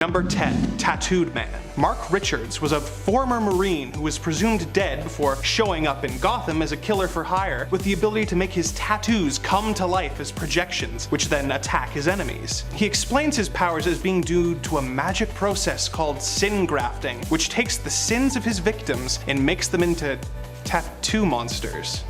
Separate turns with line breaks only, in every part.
Number 10. Tattooed Man. Mark Richards was a former Marine who was presumed dead before showing up in Gotham as a killer for hire with the ability to make his tattoos come to life as projections, which then attack his enemies. He explains his powers as being due to a magic process called sin grafting, which takes the sins of his victims and makes them into tattoo monsters.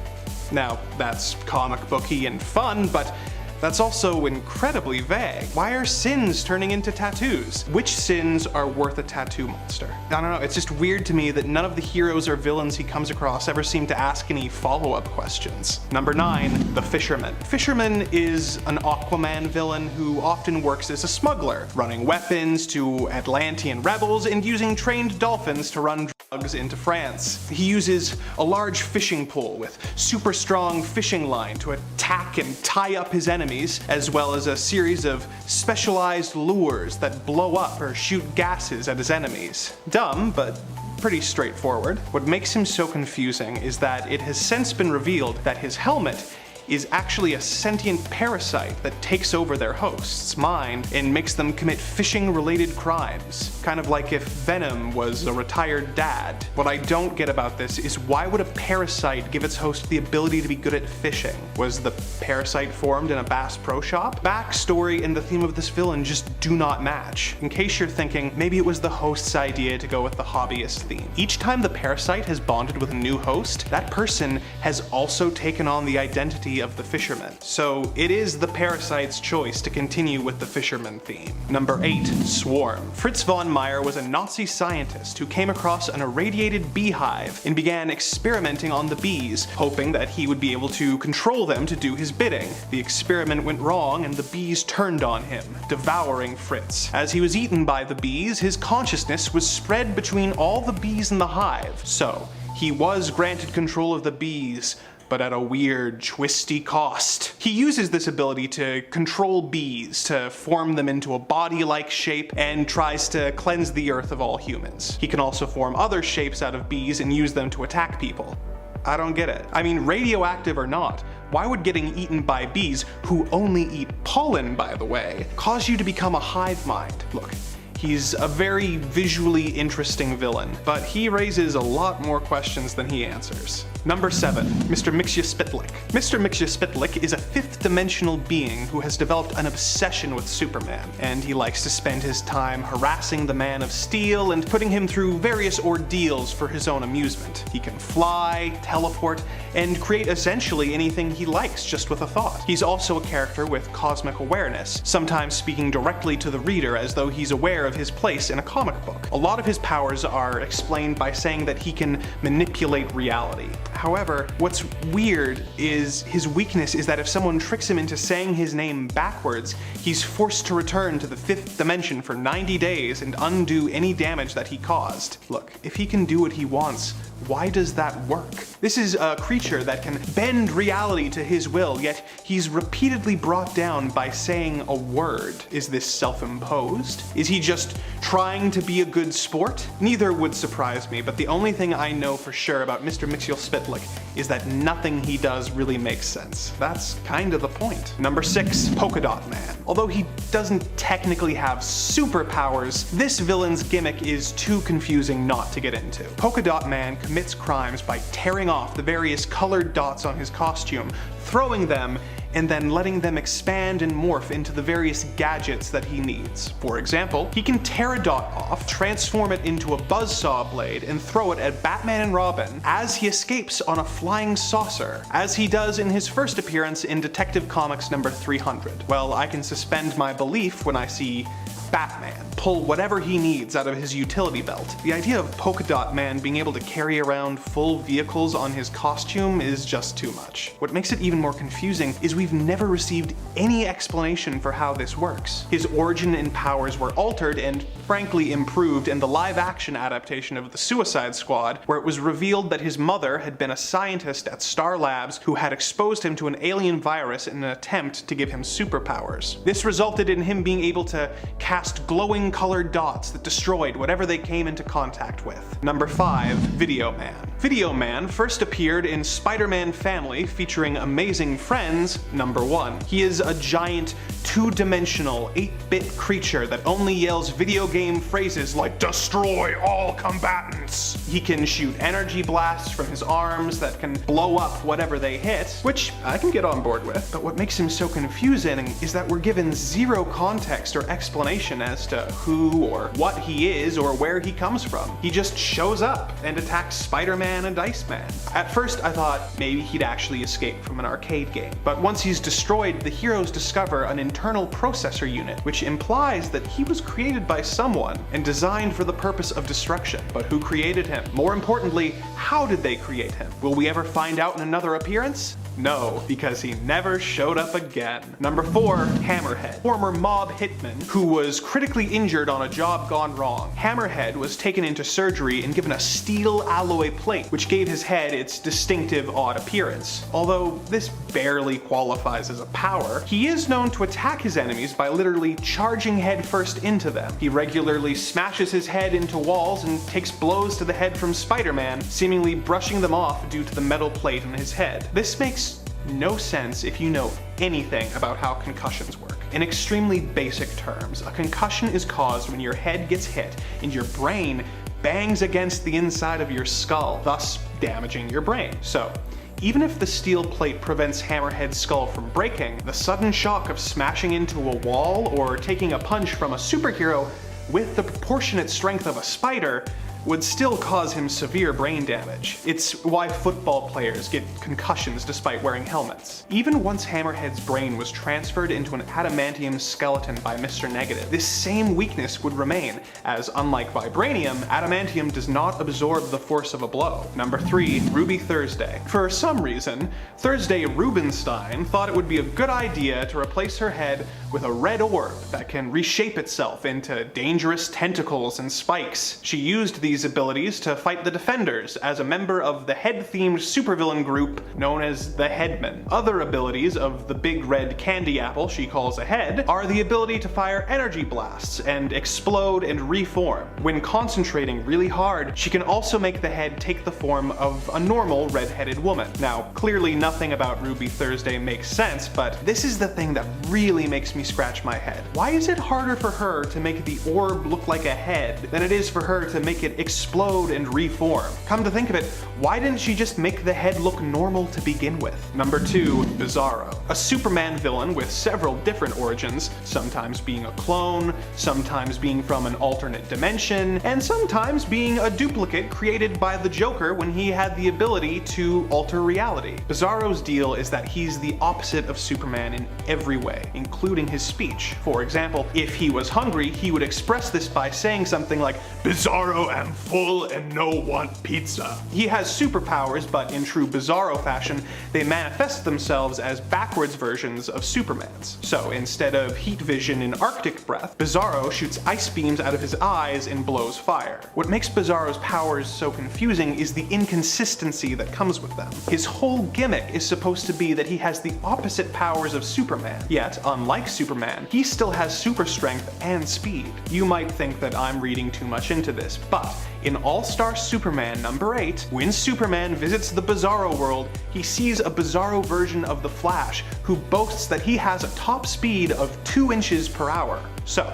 Now, that's comic booky and fun, but that's also incredibly vague. Why are sins turning into tattoos? Which sins are worth a tattoo monster? I don't know, it's just weird to me that none of the heroes or villains he comes across ever seem to ask any follow-up questions. Number 9. The Fisherman. Fisherman is an Aquaman villain who often works as a smuggler, running weapons to Atlantean rebels and using trained dolphins to run drugs into France. He uses a large fishing pole with super strong fishing line to attack and tie up his enemies, as well as a series of specialized lures that blow up or shoot gases at his enemies. Dumb, but pretty straightforward. What makes him so confusing is that it has since been revealed that his helmet is actually a sentient parasite that takes over their host's mind and makes them commit fishing-related crimes. Kind of like if Venom was a retired dad. What I don't get about this is why would a parasite give its host the ability to be good at fishing? Was the parasite formed in a Bass Pro Shop? Backstory and the theme of this villain just do not match. In case you're thinking, maybe it was the host's idea to go with the hobbyist theme. Each time the parasite has bonded with a new host, that person has also taken on the identity of the fisherman. So it is the parasite's choice to continue with the fisherman theme. Number 8. Swarm. Fritz von Meyer was a Nazi scientist who came across an irradiated beehive and began experimenting on the bees, hoping that he would be able to control them to do his bidding. The experiment went wrong and the bees turned on him, devouring Fritz. As he was eaten by the bees, his consciousness was spread between all the bees in the hive. So he was granted control of the bees, but at a weird, twisty cost. He uses this ability to control bees, to form them into a body-like shape, and tries to cleanse the earth of all humans. He can also form other shapes out of bees and use them to attack people. I don't get it. I mean, radioactive or not, why would getting eaten by bees, who only eat pollen by the way, cause you to become a hive mind? Look, he's a very visually interesting villain, but he raises a lot more questions than he answers. Number 7. Mr. Mxyzptlk. Mr. Mxyzptlk is a fifth-dimensional being who has developed an obsession with Superman, and he likes to spend his time harassing the Man of Steel and putting him through various ordeals for his own amusement. He can fly, teleport, and create essentially anything he likes just with a thought. He's also a character with cosmic awareness, sometimes speaking directly to the reader as though he's aware of his place in a comic book. A lot of his powers are explained by saying that he can manipulate reality. However, what's weird is his weakness is that if someone tricks him into saying his name backwards, he's forced to return to the 5th dimension for 90 days and undo any damage that he caused. Look, if he can do what he wants, why does that work? This is a creature that can bend reality to his will, yet he's repeatedly brought down by saying a word. Is this self-imposed? Is he just trying to be a good sport? Neither would surprise me, but the only thing I know for sure about Mr. Mxyzptlk is that nothing he does really makes sense. That's kind of the point. Number 6. Polka Dot Man. Although he doesn't technically have superpowers, this villain's gimmick is too confusing not to get into. Polka Dot Man commits crimes by tearing off the various colored dots on his costume, throwing them, and then letting them expand and morph into the various gadgets that he needs. For example, he can tear a dot off, transform it into a buzzsaw blade, and throw it at Batman and Robin as he escapes on a flying saucer, as he does in his first appearance in Detective Comics number 300. Well, I can suspend my belief when I see Batman pull whatever he needs out of his utility belt. The idea of Polka Dot Man being able to carry around full vehicles on his costume is just too much. What makes it even more confusing is we've never received any explanation for how this works. His origin and powers were altered and frankly improved in the live-action adaptation of The Suicide Squad, where it was revealed that his mother had been a scientist at Star Labs who had exposed him to an alien virus in an attempt to give him superpowers. This resulted in him being able to cast glowing colored dots that destroyed whatever they came into contact with. Number 5. Video Man. Video Man first appeared in Spider-Man Family featuring Amazing Friends number 1. He is a giant two-dimensional, 8-bit creature that only yells video game phrases like "Destroy all combatants." He can shoot energy blasts from his arms that can blow up whatever they hit, which I can get on board with. But what makes him so confusing is that we're given zero context or explanation as to who or what he is or where he comes from. He just shows up and attacks Spider-Man and Iceman. At first I thought maybe he'd actually escape from an arcade game, but once he's destroyed, the heroes discover an internal processor unit, which implies that he was created by someone and designed for the purpose of destruction. But who created him? More importantly, how did they create him? Will we ever find out in another appearance? No, because he never showed up again. Number 4, Hammerhead. Former mob hitman who was critically injured on a job gone wrong. Hammerhead was taken into surgery and given a steel alloy plate, which gave his head its distinctive odd appearance. Although this barely qualifies as a power, he is known to attack his enemies by literally charging headfirst into them. He regularly smashes his head into walls and takes blows to the head from Spider-Man, seemingly brushing them off due to the metal plate on his head. This makes no sense if you know anything about how concussions work. In extremely basic terms, a concussion is caused when your head gets hit and your brain bangs against the inside of your skull, thus damaging your brain. So, even if the steel plate prevents Hammerhead's skull from breaking, the sudden shock of smashing into a wall or taking a punch from a superhero with the proportionate strength of a spider would still cause him severe brain damage. It's why football players get concussions despite wearing helmets. Even once Hammerhead's brain was transferred into an adamantium skeleton by Mr. Negative, this same weakness would remain, as unlike vibranium, adamantium does not absorb the force of a blow. Number 3, Ruby Thursday. For some reason, Thursday Rubenstein thought it would be a good idea to replace her head with a red orb that can reshape itself into dangerous tentacles and spikes. She used these abilities to fight the Defenders as a member of the head-themed supervillain group known as the Headmen. Other abilities of the big red candy apple she calls a head are the ability to fire energy blasts and explode and reform. When concentrating really hard, she can also make the head take the form of a normal red-headed woman. Now, clearly nothing about Ruby Thursday makes sense, but this is the thing that really makes me scratch my head. Why is it harder for her to make the orb look like a head than it is for her to make it explode and reform? Come to think of it, why didn't she just make the head look normal to begin with? Number 2, Bizarro. A Superman villain with several different origins, sometimes being a clone, sometimes being from an alternate dimension, and sometimes being a duplicate created by the Joker when he had the ability to alter reality. Bizarro's deal is that he's the opposite of Superman in every way, including his speech. For example, if he was hungry, he would express this by saying something like, "Bizarro am full and no want pizza." He has superpowers, but in true Bizarro fashion, they manifest themselves as backwards versions of Superman's. So instead of heat vision and Arctic breath, Bizarro shoots ice beams out of his eyes and blows fire. What makes Bizarro's powers so confusing is the inconsistency that comes with them. His whole gimmick is supposed to be that he has the opposite powers of Superman, yet unlike Superman, he still has super strength and speed. You might think that I'm reading too much into this, but in All-Star Superman number 8, when Superman visits the Bizarro world, he sees a Bizarro version of the Flash who boasts that he has a top speed of 2 inches per hour. So,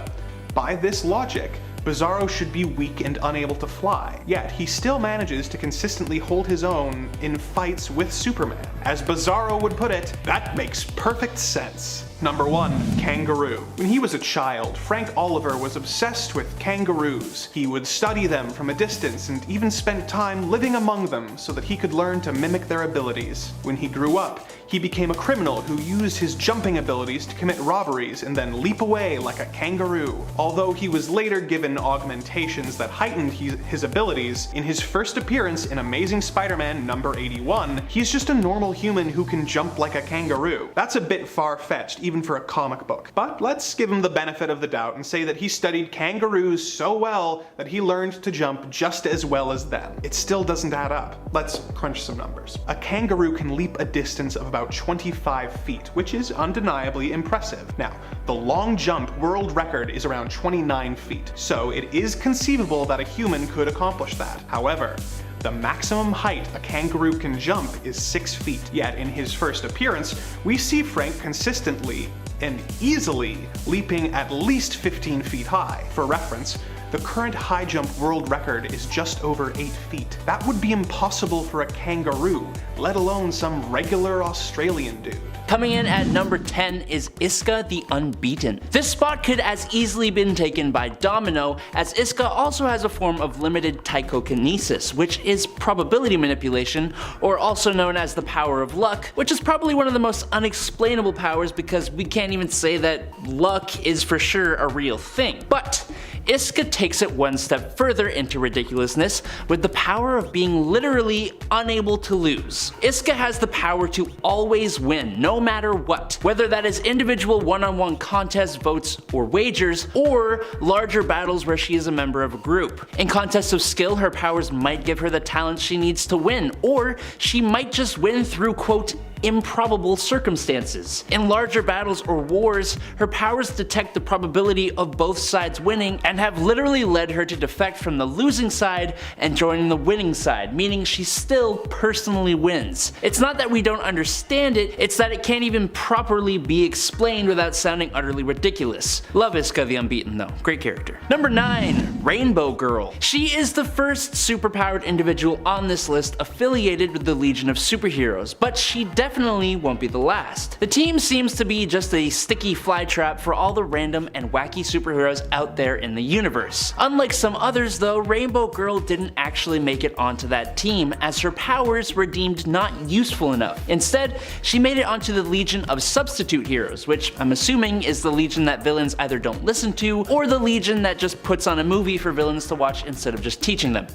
by this logic, Bizarro should be weak and unable to fly, yet he still manages to consistently hold his own in fights with Superman. As Bizarro would put it, that makes perfect sense. Number 1, Kangaroo. When he was a child, Frank Oliver was obsessed with kangaroos. He would study them from a distance and even spent time living among them so that he could learn to mimic their abilities. When he grew up, he became a criminal who used his jumping abilities to commit robberies and then leap away like a kangaroo. Although he was later given augmentations that heightened his abilities, in his first appearance in Amazing Spider-Man number 81, he's just a normal human who can jump like a kangaroo. That's a bit far-fetched, even for a comic book. But let's give him the benefit of the doubt and say that he studied kangaroos so well that he learned to jump just as well as them. It still doesn't add up. Let's crunch some numbers. A kangaroo can leap a distance of about 25 feet, which is undeniably impressive. Now, the long jump world record is around 29 feet, so it is conceivable that a human could accomplish that. However, the maximum height a kangaroo can jump is 6 feet, yet in his first appearance, we see Frank consistently and easily leaping at least 15 feet high. For reference, the current high jump world record is just over 8 feet. That would be impossible for a kangaroo, let alone some regular Australian dude.
Coming in at number 10 is Iska the Unbeaten. This spot could as easily been taken by Domino, as Iska also has a form of limited psychokinesis, which is probability manipulation, or also known as the power of luck, which is probably one of the most unexplainable powers because we can't even say that luck is for sure a real thing. But Iska takes it one step further into ridiculousness with the power of being literally unable to lose. Iska has the power to always win, no matter what, whether that is individual one-on-one contests, votes, or wagers, or larger battles where she is a member of a group. In contests of skill, her powers might give her the talent she needs to win, or she might just win through, quote, improbable circumstances. In larger battles or wars, her powers detect the probability of both sides winning and have literally led her to defect from the losing side and join the winning side, meaning she still personally wins. It's not that we don't understand it, it's that it can't even properly be explained without sounding utterly ridiculous. Love Iska the Unbeaten though, great character. Number 9, Rainbow Girl. She is the first superpowered individual on this list affiliated with the Legion of Superheroes, but she definitely won't be the last. The team seems to be just a sticky flytrap for all the random and wacky superheroes out there in the universe. Unlike some others though, Rainbow Girl didn't actually make it onto that team as her powers were deemed not useful enough. Instead, she made it onto the Legion of Substitute Heroes, which I'm assuming is the Legion that villains either don't listen to, or the Legion that just puts on a movie for villains to watch instead of just teaching them.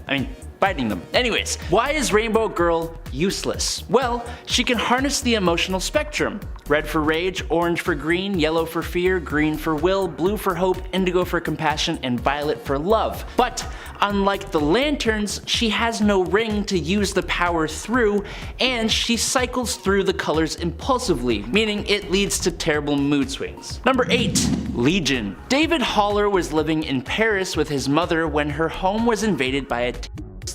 Fighting them. Anyways, why is Rainbow Girl useless? Well, she can harness the emotional spectrum. Red for rage, orange for green, yellow for fear, green for will, blue for hope, indigo for compassion, and violet for love. But unlike the Lanterns, she has no ring to use the power through, and she cycles through the colors impulsively, meaning it leads to terrible mood swings. Number 8, Legion. David Haller was living in Paris with his mother when her home was invaded by a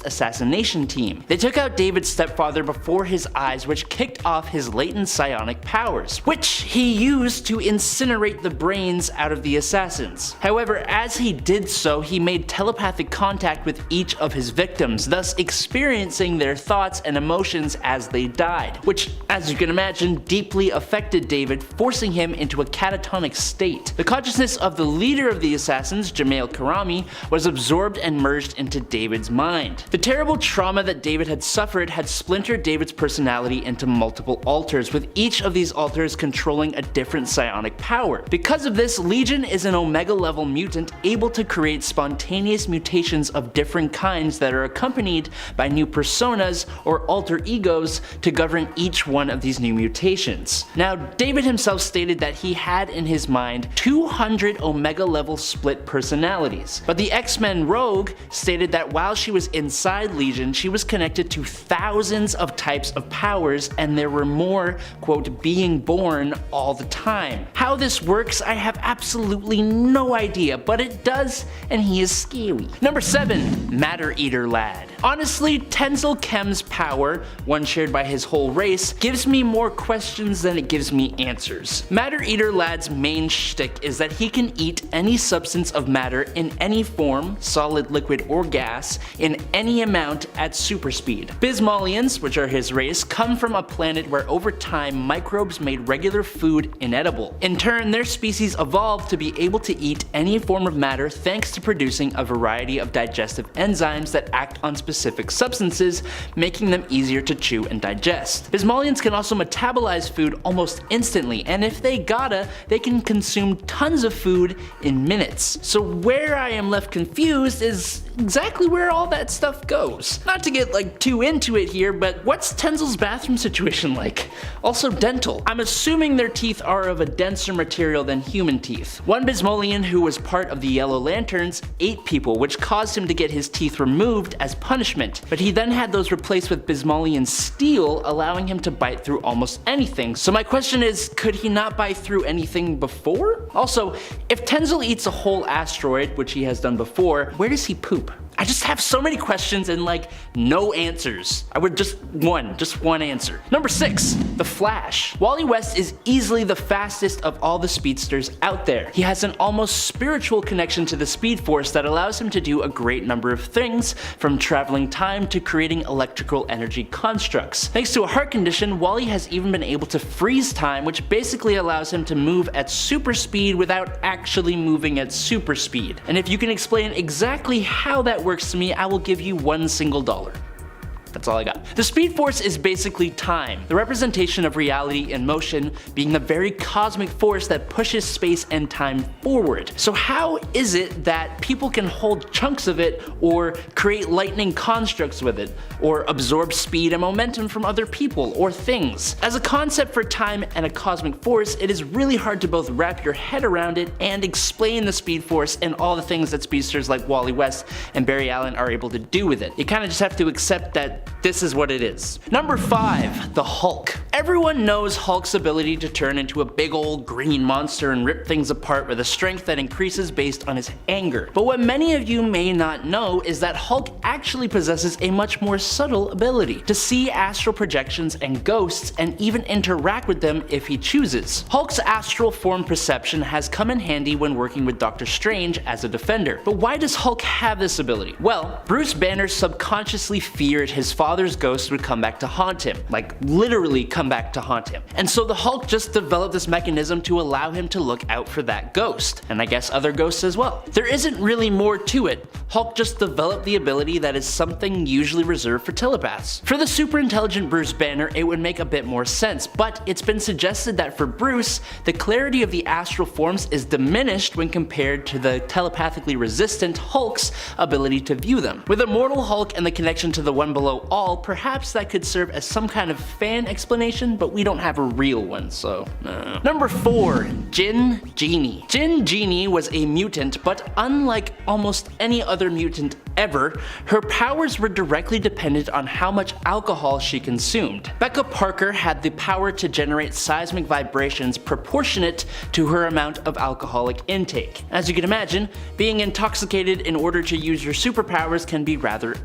assassination team. They took out David's stepfather before his eyes, which kicked off his latent psionic powers, which he used to incinerate the brains out of the assassins. However, as he did so, he made telepathic contact with each of his victims, thus experiencing their thoughts and emotions as they died, which, as you can imagine, deeply affected David, forcing him into a catatonic state. The consciousness of the leader of the assassins, Jamail Karami, was absorbed and merged into David's mind. The terrible trauma that David had suffered had splintered David's personality into multiple alters, with each of these alters controlling a different psionic power. Because of this, Legion is an Omega level mutant able to create spontaneous mutations of different kinds that are accompanied by new personas or alter egos to govern each one of these new mutations. Now, David himself stated that he had in his mind 200 Omega level split personalities, but the X-Men Rogue stated that while she was inside Legion, she was connected to thousands of types of powers, and there were more, quote, being born all the time. How this works, I have absolutely no idea, but it does, and he is scary. Number 7, Matter Eater Lad. Honestly, Tenzil Kem's power, one shared by his whole race, gives me more questions than it gives me answers. Matter Eater Lad's main shtick is that he can eat any substance of matter in any form, solid, liquid, or gas, in any amount at super speed. Bismalians, which are his race, come from a planet where over time microbes made regular food inedible. In turn, their species evolved to be able to eat any form of matter thanks to producing a variety of digestive enzymes that act on specific substances, making them easier to chew and digest. Bismalians can also metabolize food almost instantly, and if they gotta, they can consume tons of food in minutes. So where I am left confused is exactly where all that stuff goes. Not to get too into it here, but what's Tenzil's bathroom situation like? Also dental. I'm assuming their teeth are of a denser material than human teeth. One Bismalian who was part of the Yellow Lanterns ate people, which caused him to get his teeth removed as punishment, but he then had those replaced with Bismalian steel, allowing him to bite through almost anything. So my question is, could he not bite through anything before? Also, if Tenzil eats a whole asteroid, which he has done before, where does he poop? I just have so many questions questions and like no answers. I would just one answer. Number 6, the Flash. Wally West is easily the fastest of all the speedsters out there. He has an almost spiritual connection to the Speed Force that allows him to do a great number of things, from traveling time to creating electrical energy constructs. Thanks to a heart condition, Wally has even been able to freeze time, which basically allows him to move at super speed without actually moving at super speed. And if you can explain exactly how that works to me, I will give you $1 single. That's all I got. The Speed Force is basically time, the representation of reality in motion, being the very cosmic force that pushes space and time forward. So how is it that people can hold chunks of it, or create lightning constructs with it, or absorb speed and momentum from other people or things? As a concept for time and a cosmic force, it is really hard to both wrap your head around it and explain the Speed Force and all the things that speedsters like Wally West and Barry Allen are able to do with it. You kind of just have to accept that this is what it is. Number 5, the Hulk. Everyone knows Hulk's ability to turn into a big old green monster and rip things apart with a strength that increases based on his anger. But what many of you may not know is that Hulk actually possesses a much more subtle ability to see astral projections and ghosts, and even interact with them if he chooses. Hulk's astral form perception has come in handy when working with Doctor Strange as a defender. But why does Hulk have this ability? Well, Bruce Banner subconsciously feared his father's ghost would come back to haunt him, like literally come back to haunt him. And so the Hulk just developed this mechanism to allow him to look out for that ghost, and I guess other ghosts as well. There isn't really more to it. Hulk just developed the ability that is something usually reserved for telepaths. For the super intelligent Bruce Banner, it would make a bit more sense, but it's been suggested that for Bruce, the clarity of the astral forms is diminished when compared to the telepathically resistant Hulk's ability to view them. With Immortal Hulk and the connection to the One Below All, perhaps that could serve as some kind of fan explanation, but we don't have a real one, so no. Number 4, Gin Genie. Gin Genie was a mutant, but unlike almost any other mutant ever, her powers were directly dependent on how much alcohol she consumed. Becca Parker had the power to generate seismic vibrations proportionate to her amount of alcoholic intake. As you can imagine, being intoxicated in order to use your superpowers can be rather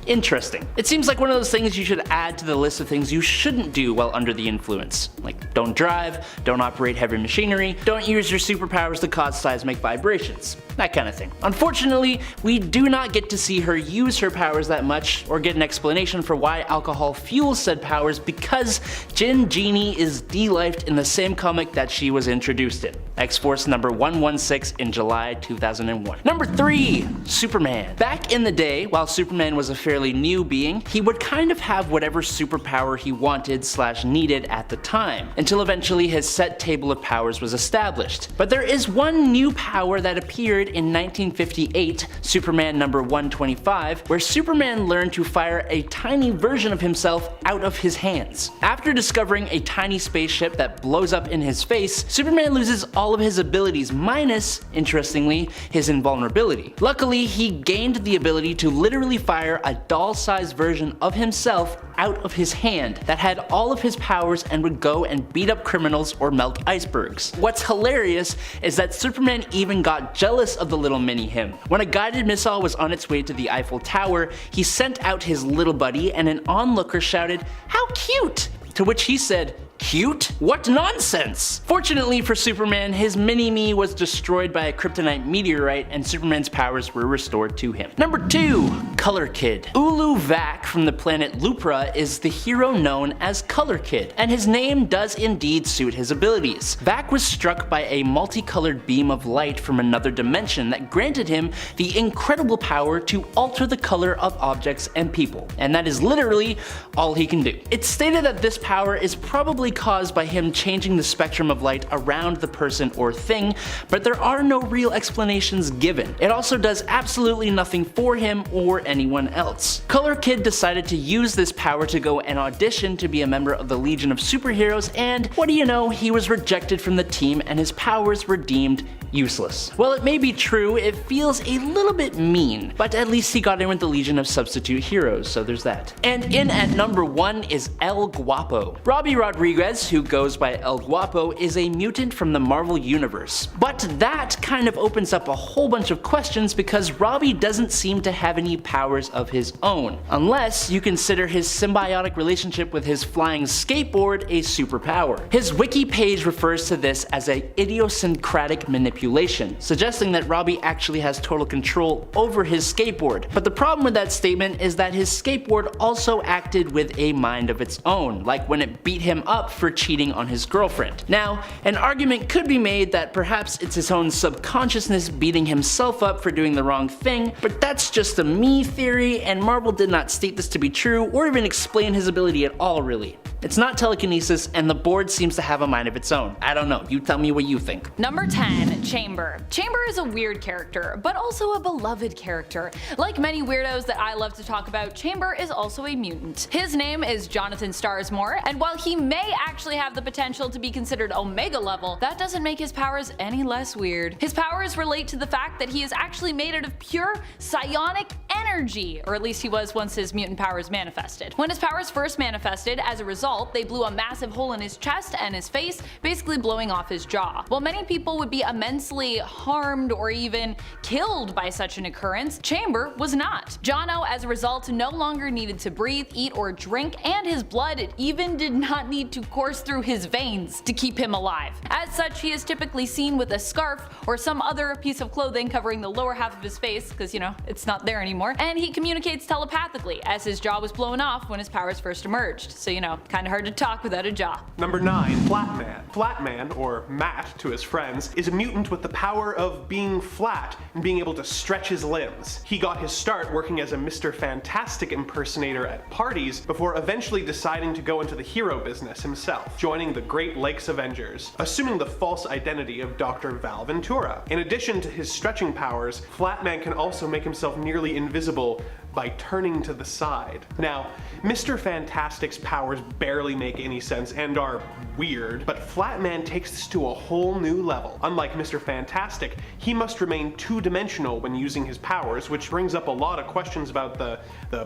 interesting. It seems like one of those things you should add to the list of things you shouldn't do while under the influence. Like, don't drive, don't operate heavy machinery, don't use your superpowers to cause seismic vibrations, that kind of thing. Unfortunately, we do not get to see her use her powers that much, or get an explanation for why alcohol fuels said powers, because Gin Genie is de-lifed in the same comic that she was introduced in, X-Force number 116 in July 2001. Number 3, Superman. Back in the day, while Superman was a fairly new being, he would kind of have whatever superpower he wanted / needed at the time, until eventually his set table of powers was established. But there is one new power that appeared in 1958, Superman number 125, where Superman learned to fire a tiny version of himself out of his hands. After discovering a tiny spaceship that blows up in his face, Superman loses all of his abilities minus, interestingly, his invulnerability. Luckily, he gained the ability to literally fire a doll-sized version of himself out of his hand that had all of his powers and would go and beat up criminals or melt icebergs. What's hilarious is that Superman even got jealous of the little mini him. When a guided missile was on its way to the Eiffel Tower, he sent out his little buddy and an onlooker shouted, "How cute!" To which he said, "Cute? What nonsense!" Fortunately for Superman, his mini-me was destroyed by a kryptonite meteorite and Superman's powers were restored to him. Number 2, Color Kid. Ulu Vac from the planet Lupra is the hero known as Color Kid, and his name does indeed suit his abilities. Vac was struck by a multicolored beam of light from another dimension that granted him the incredible power to alter the color of objects and people, and that is literally all he can do. It's stated that this power is probably caused by him changing the spectrum of light around the person or thing, but there are no real explanations given. It also does absolutely nothing for him or anyone else. Color Kid decided to use this power to go and audition to be a member of the Legion of Superheroes, and what do you know, he was rejected from the team and his powers were deemed useless. While it may be true, it feels a little bit mean, but at least he got in with the Legion of Substitute Heroes, so there's that. And in at number 1 is El Guapo. Robbie Rodrigo Rodriguez, who goes by El Guapo, is a mutant from the Marvel Universe. But that kind of opens up a whole bunch of questions because Robbie doesn't seem to have any powers of his own, unless you consider his symbiotic relationship with his flying skateboard a superpower. His wiki page refers to this as a idiosyncratic manipulation, suggesting that Robbie actually has total control over his skateboard. But the problem with that statement is that his skateboard also acted with a mind of its own, like when it beat him up for cheating on his girlfriend. Now, an argument could be made that perhaps it's his own subconsciousness beating himself up for doing the wrong thing, but that's just a me theory, and Marvel did not state this to be true or even explain his ability at all, really. It's not telekinesis, and the board seems to have a mind of its own. I don't know, you tell me what you think.
Number 10, Chamber. Chamber is a weird character, but also a beloved character. Like many weirdos that I love to talk about, Chamber is also a mutant. His name is Jonathan Starsmore, and while he may actually have the potential to be considered Omega level, that doesn't make his powers any less weird. His powers relate to the fact that he is actually made out of pure psionic energy, or at least he was once his mutant powers manifested. When his powers first manifested, as a result, they blew a massive hole in his chest and his face, basically blowing off his jaw. While many people would be immensely harmed or even killed by such an occurrence, Chamber was not. Jono, as a result, no longer needed to breathe, eat, or drink, and his blood even did not need to course through his veins to keep him alive. As such, he is typically seen with a scarf or some other piece of clothing covering the lower half of his face, because you know, it's not there anymore, and he communicates telepathically, as his jaw was blown off when his powers first emerged, so you know, kinda hard to talk without a jaw.
Number 9, Flatman. Flatman, or Matt to his friends, is a mutant with the power of being flat and being able to stretch his limbs. He got his start working as a Mr. Fantastic impersonator at parties before eventually deciding to go into the hero business himself, joining the Great Lakes Avengers, assuming the false identity of Dr. Val Ventura. In addition to his stretching powers, Flatman can also make himself nearly invisible by turning to the side. Now, Mr. Fantastic's powers barely make any sense and are weird, but Flatman takes this to a whole new level. Unlike Mr. Fantastic, he must remain two-dimensional when using his powers, which brings up a lot of questions about the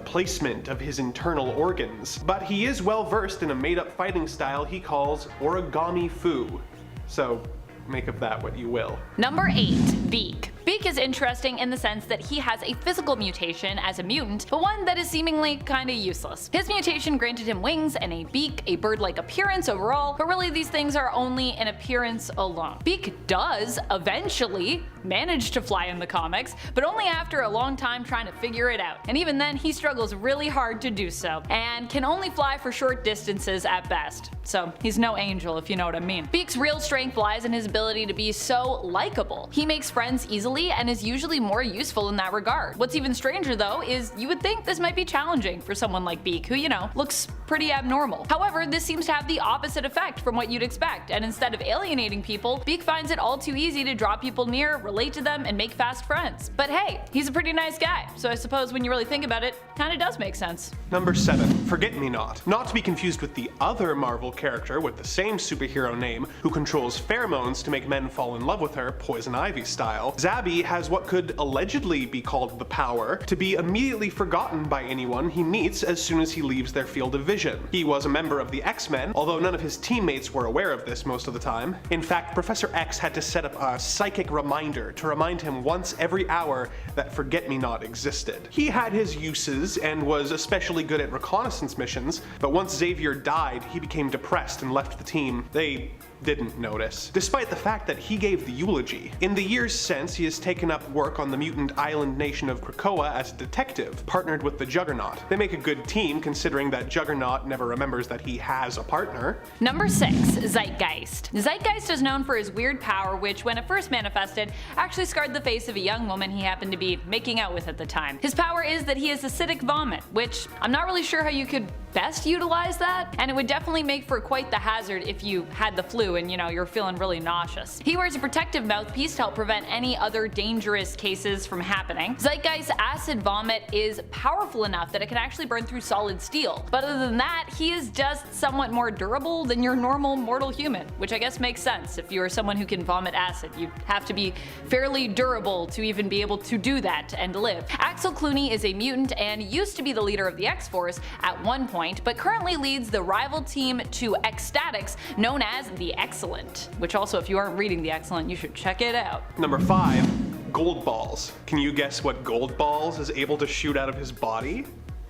placement of his internal organs. But he is well versed in a made-up fighting style he calls origami fu. So, make of that what you will.
Number 8, Beak. Beak is interesting in the sense that he has a physical mutation as a mutant, but one that is seemingly kinda useless. His mutation granted him wings and a beak, a bird-like appearance overall, but really these things are only an appearance alone. Beak does eventually manage to fly in the comics, but only after a long time trying to figure it out. And even then, he struggles really hard to do so, and can only fly for short distances at best. So he's no angel, if you know what I mean. Beak's real strength lies in his ability to be so likable. He makes friends easily and is usually more useful in that regard. What's even stranger though is you would think this might be challenging for someone like Beak, who, you know, looks pretty abnormal. However, this seems to have the opposite effect from what you'd expect, and instead of alienating people, Beak finds it all too easy to draw people near, relate to them, and make fast friends. But hey, he's a pretty nice guy, so I suppose when you really think about it, kinda does make sense.
Number 7, Forget-Me-Not. Not to be confused with the other Marvel character with the same superhero name who controls pheromones to make men fall in love with her, Poison Ivy style. Zabby has what could allegedly be called the power to be immediately forgotten by anyone he meets as soon as he leaves their field of vision. He was a member of the X-Men, although none of his teammates were aware of this most of the time. In fact, Professor X had to set up a psychic reminder to remind him once every hour that Forget-Me-Not existed. He had his uses and was especially good at reconnaissance missions, but once Xavier died, he became depressed and left the team. They didn't notice, despite the fact that he gave the eulogy. In the years since, he has taken up work on the mutant island nation of Krakoa as a detective, partnered with the Juggernaut. They make a good team considering that Juggernaut never remembers that he has a partner.
Number 6, Zeitgeist. Zeitgeist is known for his weird power, which when it first manifested, actually scarred the face of a young woman he happened to be making out with at the time. His power is that he is acidic vomit, which I'm not really sure how you could best utilize that, and it would definitely make for quite the hazard if you had the flu flu and you're feeling really nauseous. He wears a protective mouthpiece to help prevent any other dangerous cases from happening. Zeitgeist's acid vomit is powerful enough that it can actually burn through solid steel. But other than that, he is just somewhat more durable than your normal mortal human, which I guess makes sense. If you are someone who can vomit acid, you have to be fairly durable to even be able to do that and live. Axel Clooney is a mutant and used to be the leader of the X-Force at one point, but currently leads the rival team to Ecstatics known as the Excellent, which also, if you aren't reading the Excellent, you should check it out.
Number 5. Gold balls. Can you guess what gold balls is able to shoot out of his body?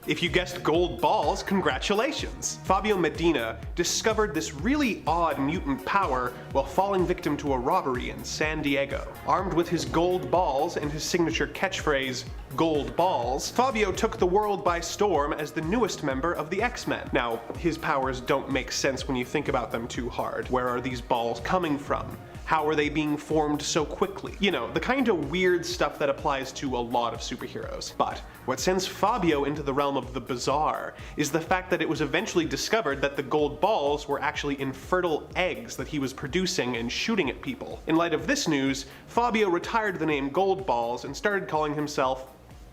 If you guessed gold balls, congratulations! Fabio Medina discovered this really odd mutant power while falling victim to a robbery in San Diego. Armed with his gold balls and his signature catchphrase, "Gold balls," Fabio took the world by storm as the newest member of the X-Men. Now, his powers don't make sense when you think about them too hard. Where are these balls coming from? How are they being formed so quickly? You know, the kind of weird stuff that applies to a lot of superheroes. But what sends Fabio into the realm of the bizarre is the fact that it was eventually discovered that the gold balls were actually infertile eggs that he was producing and shooting at people. In light of this news, Fabio retired the name Gold Balls and started calling himself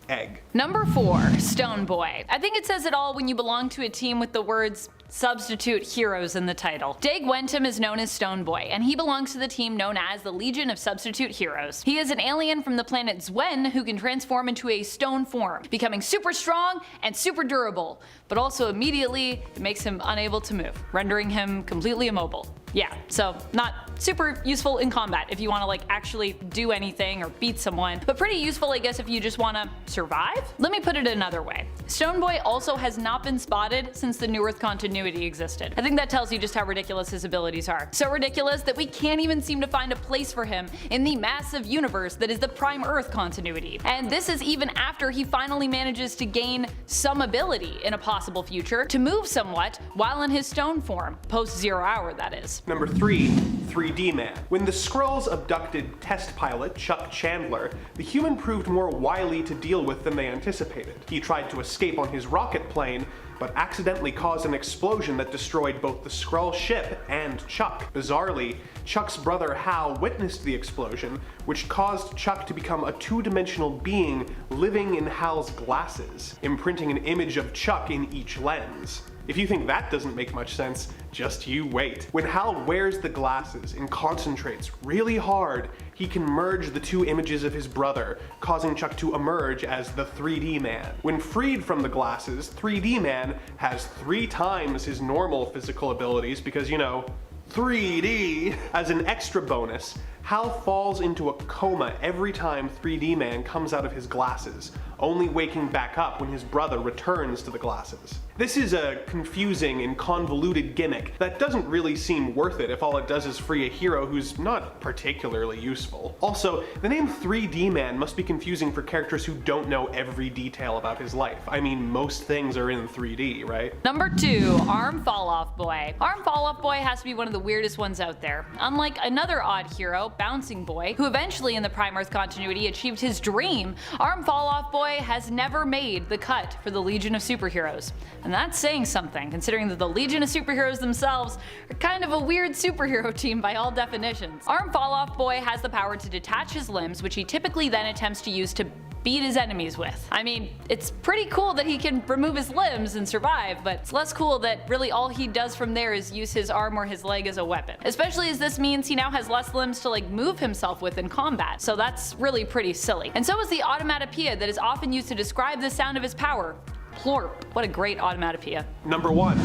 Egg.
Number 4. Stone Boy. I think it says it all when you belong to a team with the words substitute heroes in the title. Dag Wentham is known as Stone Boy, and he belongs to the team known as the Legion of Substitute Heroes. He is an alien from the planet Zwen who can transform into a stone form, becoming super strong and super durable, but also immediately it makes him unable to move, rendering him completely immobile. Yeah, so not super useful in combat if you want to actually do anything or beat someone, but pretty useful I guess if you just want to survive? Let me put it another way. Stone Boy also has not been spotted since the New Earth continuity existed. I think that tells you just how ridiculous his abilities are. So ridiculous that we can't even seem to find a place for him in the massive universe that is the Prime Earth continuity. And this is even after he finally manages to gain some ability in a possible future to move somewhat while in his stone form, post 0 hour that is.
Number 3. 3D Man. When the Skrulls abducted test pilot Chuck Chandler, the human proved more wily to deal with than they anticipated. He tried to escape on his rocket plane, but accidentally caused an explosion that destroyed both the Skrull ship and Chuck. Bizarrely, Chuck's brother Hal witnessed the explosion, which caused Chuck to become a two-dimensional being living in Hal's glasses, imprinting an image of Chuck in each lens. If you think that doesn't make much sense, just you wait. When Hal wears the glasses and concentrates really hard, he can merge the two images of his brother, causing Chuck to emerge as the 3D Man. When freed from the glasses, 3D Man has 3 times his normal physical abilities because, 3D. As an extra bonus, Hal falls into a coma every time 3D Man comes out of his glasses, only waking back up when his brother returns to the glasses. This is a confusing and convoluted gimmick that doesn't really seem worth it if all it does is free a hero who's not particularly useful. Also, the name 3D Man must be confusing for characters who don't know every detail about his life. I mean, most things are in 3D, right?
Number 2. Arm Fall-Off Boy. Arm Fall-Off Boy has to be one of the weirdest ones out there. Unlike another odd hero, Bouncing Boy, who eventually in the Prime Earth continuity achieved his dream, Arm Fall-Off Boy has never made the cut for the Legion of Superheroes. And that's saying something, considering that the Legion of Superheroes themselves are kind of a weird superhero team by all definitions. Arm Fall-Off Boy has the power to detach his limbs, which he typically then attempts to use to beat his enemies with. I mean, it's pretty cool that he can remove his limbs and survive, but it's less cool that really all he does from there is use his arm or his leg as a weapon. Especially as this means he now has less limbs to move himself with in combat, so that's really pretty silly. And so is the onomatopoeia that is often used to describe the sound of his power. Plorp. What a great onomatopoeia.
Number 1.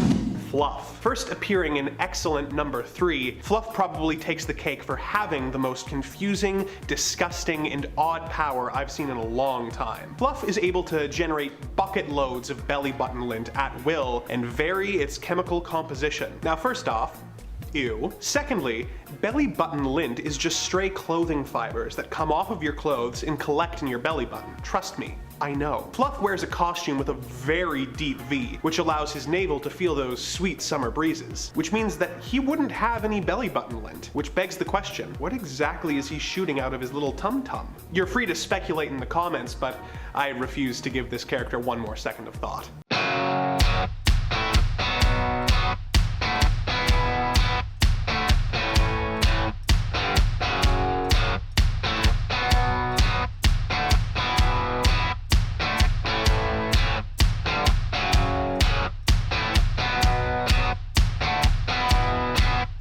Fluff. First appearing in excellent number 3, Fluff probably takes the cake for having the most confusing, disgusting, and odd power I've seen in a long time. Fluff is able to generate bucket loads of belly button lint at will and vary its chemical composition. Now first off, ew. Secondly, belly button lint is just stray clothing fibers that come off of your clothes and collect in your belly button. Trust me, I know. Fluff wears a costume with a very deep V, which allows his navel to feel those sweet summer breezes, which means that he wouldn't have any belly button lint, which begs the question, what exactly is he shooting out of his little tum-tum? You're free to speculate in the comments, but I refuse to give this character one more second of thought.